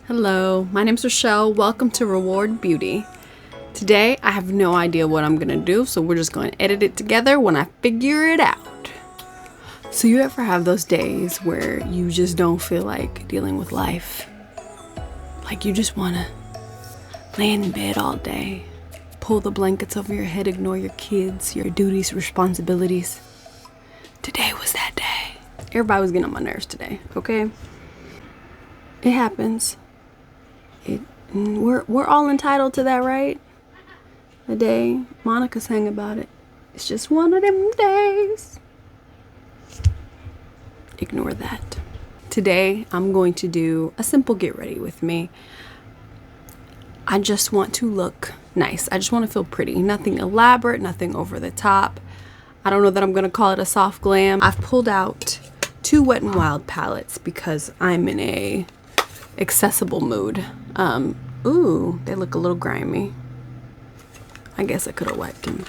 Hello, my name's Rachelle. Welcome to Reward Beauty. Today, I have no idea what I'm gonna do, so we're just gonna edit it together when I figure it out. So you ever have those days where you just don't feel like dealing with life? Like you just wanna lay in bed all day, pull the blankets over your head, ignore your kids, your duties, responsibilities. Today was that day. Everybody was getting on my nerves today, okay? It happens. We're all entitled to that, right? The day Monica sang about it. It's just one of them days. Ignore that. Today, I'm going to do a simple get ready with me. I just want to look nice. I just want to feel pretty. Nothing elaborate, nothing over the top. I don't know that I'm going to call it a soft glam. I've pulled out 2 Wet n Wild palettes because I'm in a accessible mood. Ooh, they look a little grimy. I guess I could have wiped them.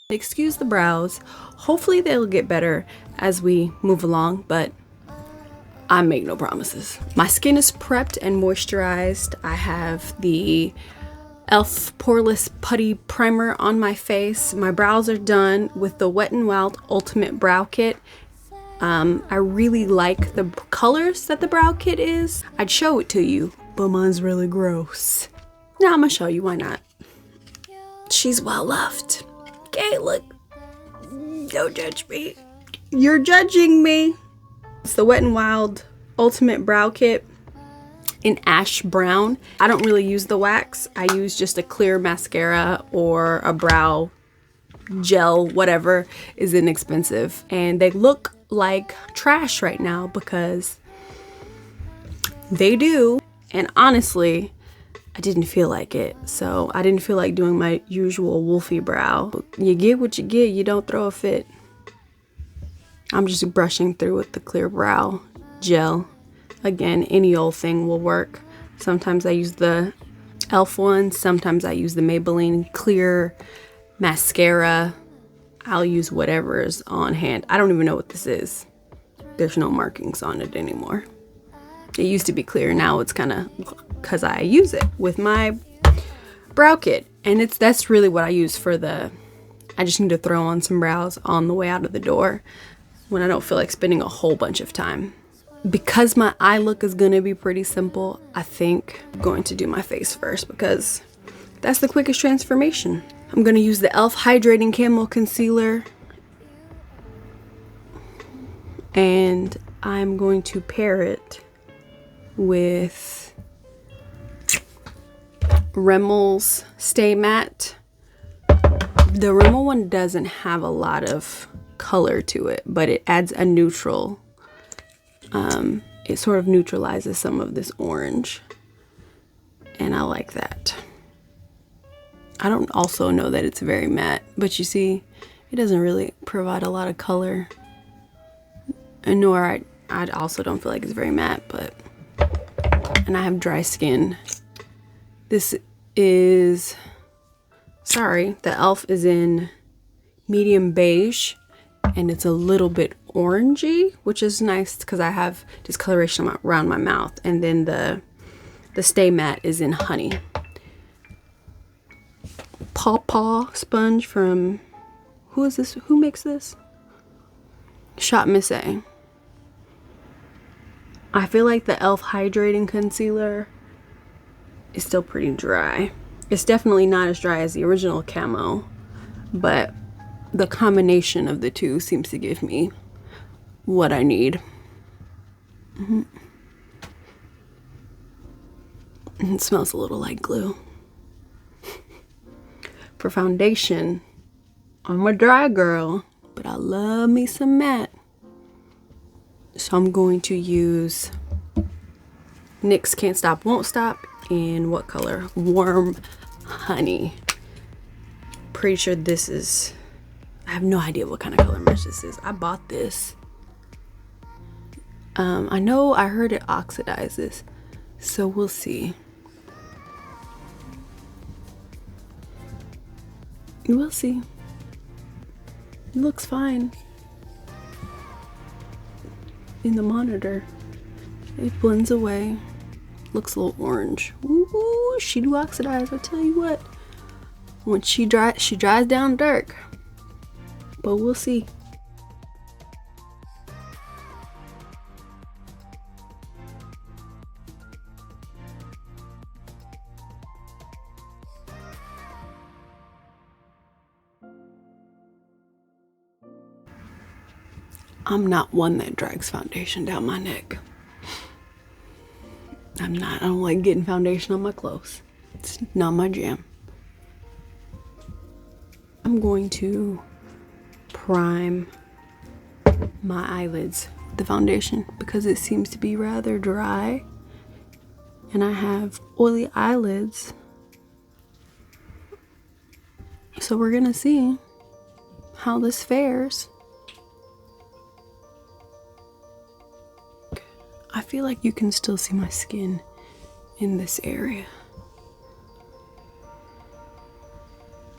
Excuse the brows. Hopefully they'll get better as we move along, but I make no promises. My skin is prepped and moisturized. I have the e.l.f. Poreless Putty Primer on my face. My brows are done with the Wet n Wild Ultimate Brow Kit. I really like the colors that the brow kit is. I'd show it to you, but mine's really gross. Now I'm gonna show you, why not? She's well loved. Okay, look. Don't judge me. You're judging me. It's the Wet n Wild Ultimate Brow Kit in ash brown. I don't really use the wax. I use just a clear mascara or a brow gel, whatever is inexpensive. And they look like trash right now because they do. And honestly, I didn't feel like it. So I didn't feel like doing my usual wolfy brow. You get what you get, you don't throw a fit. I'm just brushing through with the clear brow gel. Again, any old thing will work. Sometimes I use the e.l.f. one, sometimes I use the Maybelline clear mascara. I'll use whatever's on hand. I don't even know what this is. There's no markings on it anymore. It used to be clear, now it's kind of because I use it with my brow kit. And that's really what I use for I just need to throw on some brows on the way out of the door when I don't feel like spending a whole bunch of time. Because my eye look is gonna be pretty simple, I think I'm going to do my face first because that's the quickest transformation. I'm gonna use the e.l.f. Hydrating Camel Concealer. And I'm going to pair it with Rachel's Stay Matte. The Rimmel one doesn't have a lot of color to it, but it adds a neutral. It sort of neutralizes some of this orange, and I like that. I don't also know that it's very matte, but you see, it doesn't really provide a lot of color, and nor I also don't feel like it's very matte, but. And I have dry skin. This is, sorry, the e.l.f. is in medium beige and it's a little bit orangey, which is nice because I have discoloration around my mouth. And then the Stay Matte is in honey. Paw Paw sponge from, who is this? Who makes this? Shot Miss A. I feel like the e.l.f. Hydrating Concealer is still pretty dry. It's definitely not as dry as the original camo, but the combination of the two seems to give me what I need. It smells a little like glue. For foundation, I'm a dry girl, but I love me some matte. So I'm going to use NYX Can't Stop Won't Stop in what color? Warm Honey. pretty sure this is, I have no idea what kind of color mesh this is. I bought this. I know I heard it oxidizes, so we'll see. We'll see. It looks fine in the monitor. It blends away. Looks a little orange. Ooh, she do oxidize, I tell you what. When she dries down dark. But we'll see. I'm not one that drags foundation down my neck. I'm not. I don't like getting foundation on my clothes. It's not my jam. I'm going to prime my eyelids with the foundation because it seems to be rather dry. And I have oily eyelids. So we're gonna see how this fares. I feel like you can still see my skin in this area,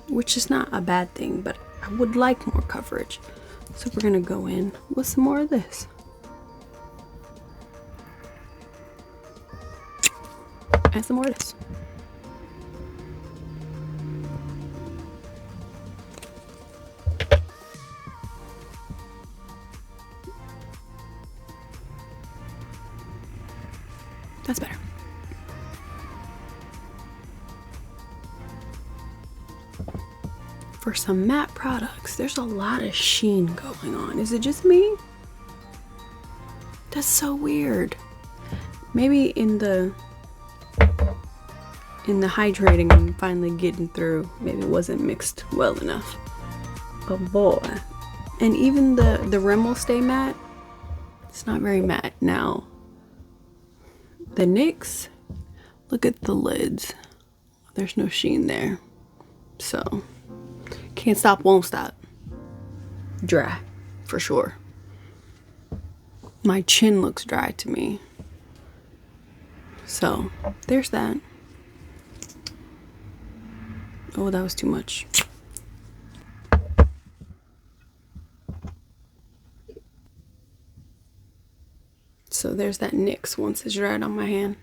which is not a bad thing, but I would like more coverage. So we're gonna go in with some more of this. And some more of this. That's better. For some matte products, there's a lot of sheen going on. Is it just me? That's so weird. Maybe in the hydrating I'm finally getting through. Maybe it wasn't mixed well enough. But boy. And even the Rimmel Stay Matte, it's not very matte now. The NYX, look at the lids. There's no sheen there. So, can't stop, won't stop. Dry, for sure. My chin looks dry to me. So, there's that. Oh, that was too much. So there's that NYX once it's dried on my hand.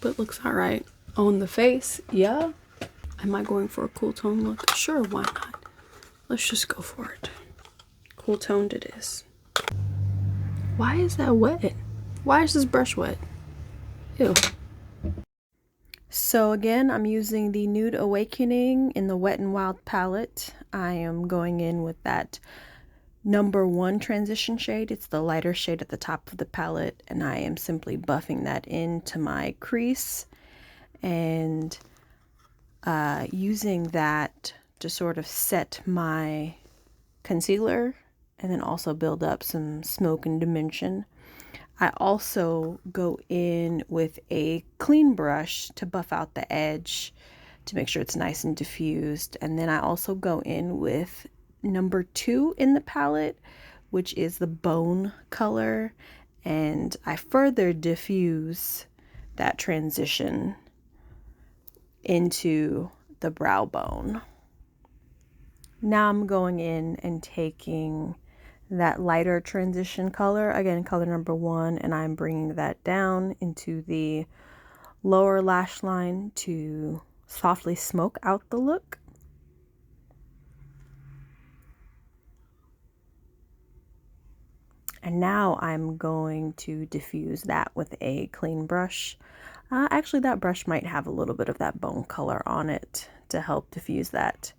But looks alright. On the face, yeah. Am I going for a cool tone look? Sure, why not? Let's just go for it. Cool toned it is. Why is that wet? Why is this brush wet? Ew. So again, I'm using the Nude Awakening in the Wet n Wild palette. I am going in with that #1 transition shade. It's the lighter shade at the top of the palette, and I am simply buffing that into my crease and using that to sort of set my concealer and then also build up some smoke and dimension. I also go in with a clean brush to buff out the edge to make sure it's nice and diffused, and then I also go in with #2 in the palette, which is the bone color, and I further diffuse that transition into the brow bone. Now I'm going in and taking that lighter transition color, again color #1, and I'm bringing that down into the lower lash line to softly smoke out the look. And now I'm going to diffuse that with a clean brush. Actually, that brush might have a little bit of that bone color on it to help diffuse that.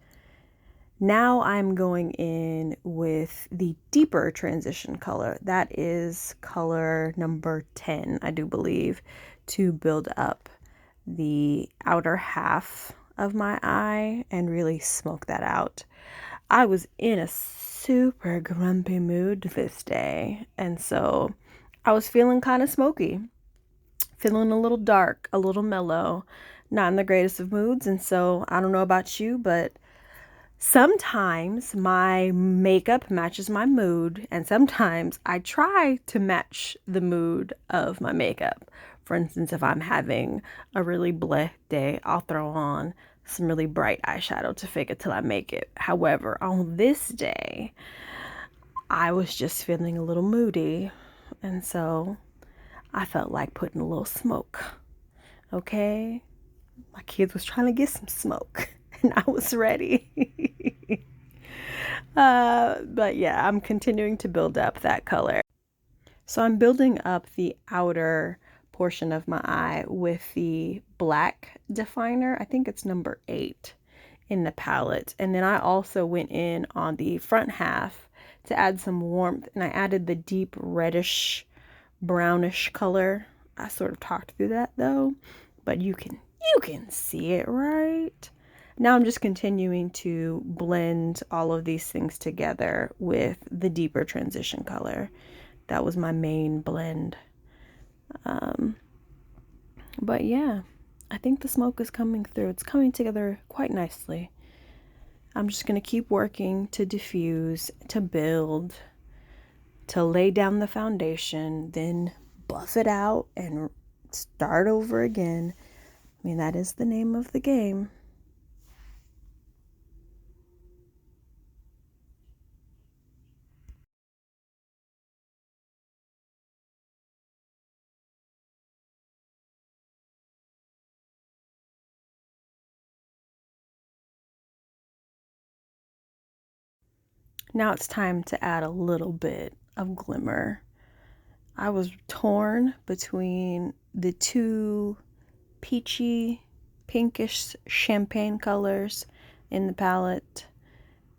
Now I'm going in with the deeper transition color. That is color #10, I do believe, to build up the outer half of my eye and really smoke that out. I was in a super grumpy mood this day, and so I was feeling kind of smoky, feeling a little dark, a little mellow, not in the greatest of moods. And so I don't know about you, but Sometimes my makeup matches my mood, and sometimes I try to match the mood of my makeup. For instance, if I'm having a really bleh day, I'll throw on some really bright eyeshadow to fake it till I make it. However, on this day, I was just feeling a little moody, and so I felt like putting a little smoke. Okay? My kids was trying to get some smoke, and I was ready. But yeah, I'm continuing to build up that color. So I'm building up the outer portion of my eye with the black definer. I think it's number 8 in the palette. And then I also went in on the front half to add some warmth, and I added the deep reddish brownish color. I sort of talked through that though, but you can see it, right? Now I'm just continuing to blend all of these things together with the deeper transition color. That was my main blend. But yeah, I think the smoke is coming through. It's coming together quite nicely. I'm just going to keep working to diffuse, to build, to lay down the foundation, then buff it out and start over again. I mean, that is the name of the game. Now it's time to add a little bit of glimmer. I was torn between the two peachy, pinkish champagne colors in the palette,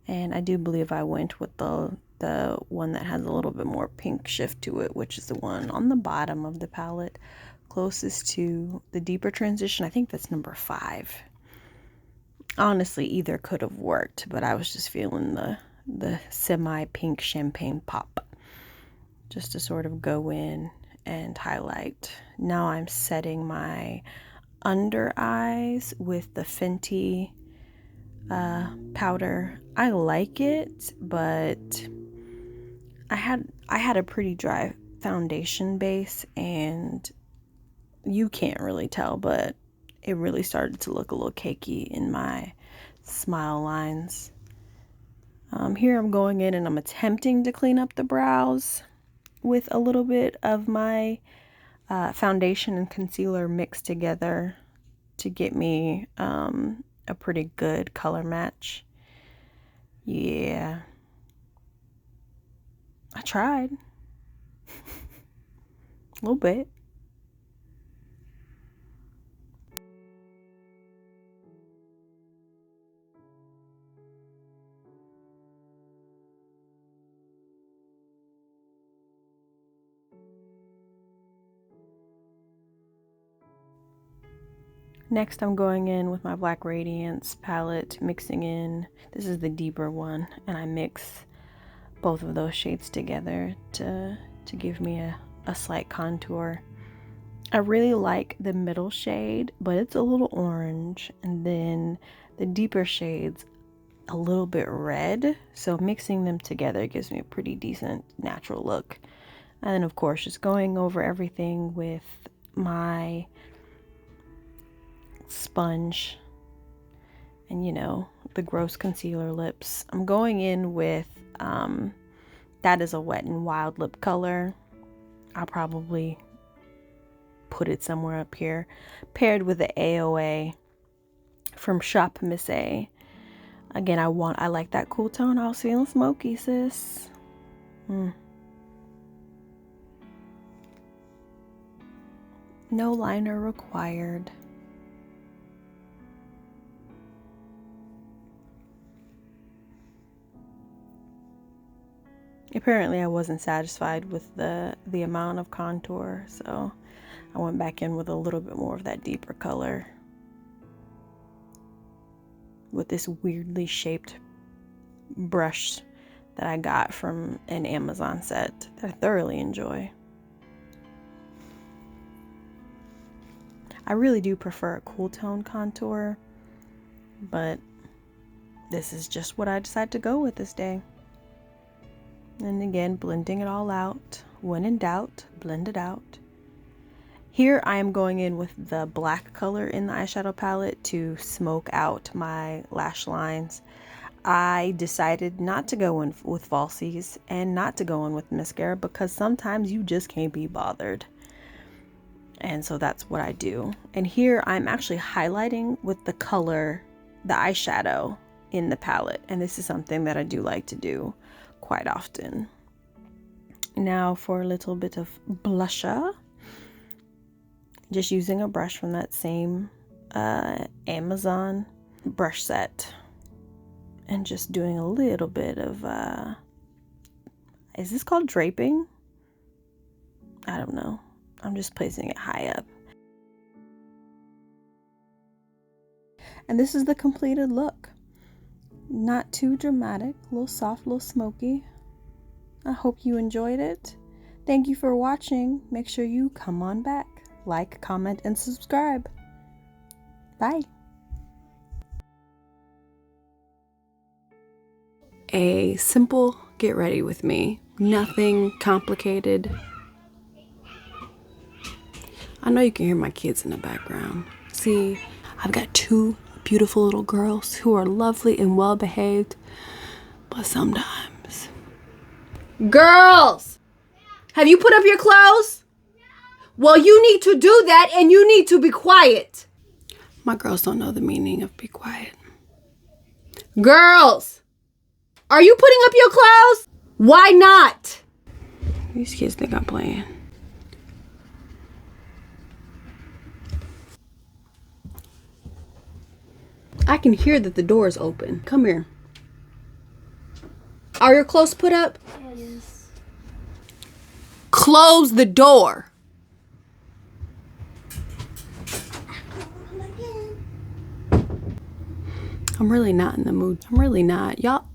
and I do believe I went with the one that has a little bit more pink shift to it, which is the one on the bottom of the palette closest to the deeper transition. I think that's number 5. Honestly, either could have worked, but I was just feeling the semi-pink champagne pop just to sort of go in and highlight. Now I'm setting my under eyes with the Fenty powder. I like it, but I had a pretty dry foundation base, and you can't really tell, but it really started to look a little cakey in my smile lines. Here I'm going in and I'm attempting to clean up the brows with a little bit of my foundation and concealer mixed together to get me a pretty good color match. Yeah, I tried a little bit. Next, I'm going in with my Black Radiance palette, mixing in, this is the deeper one, and I mix both of those shades together to give me a slight contour. I really like the middle shade, but it's a little orange, and then the deeper shades a little bit red, so mixing them together gives me a pretty decent natural look. And then of course just going over everything with my sponge and, you know, the gross concealer lips. I'm going in with that is a Wet n Wild lip color. I'll probably put it somewhere up here, paired with the AOA from Shop Miss A. Again, I like that cool tone. I was feeling smoky, sis. No liner required. Apparently I wasn't satisfied with the amount of contour, so I went back in with a little bit more of that deeper color with this weirdly shaped brush that I got from an Amazon set that I thoroughly enjoy. I really do prefer a cool tone contour, but this is just what I decided to go with this day. And again, blending it all out. When in doubt, blend it out. Here I am going in with the black color in the eyeshadow palette to smoke out my lash lines. I decided not to go in with falsies and not to go in with mascara because sometimes you just can't be bothered. And so that's what I do. And here I'm actually highlighting with the color, the eyeshadow in the palette. And this is something that I do like to do quite often. Now for a little bit of blusher. Just using a brush from that same Amazon brush set. And just doing a little bit of, is this called draping? I don't know. I'm just placing it high up. And this is the completed look. Not too dramatic, a little soft, a little smoky. I hope you enjoyed it. Thank you for watching. Make sure you come on back. Like, comment, and subscribe. Bye. A simple get ready with me. Nothing complicated. I know you can hear my kids in the background. See, I've got two beautiful little girls who are lovely and well behaved, but sometimes. Girls! Have you put up your clothes? Well, you need to do that and you need to be quiet. My girls don't know the meaning of be quiet. Girls! Are you putting up your clothes? Why not? These kids think I'm playing. I can hear that the door is open. Come here. Are your clothes put up? Yes. Close the door. I'm really not in the mood. I'm really not. Y'all,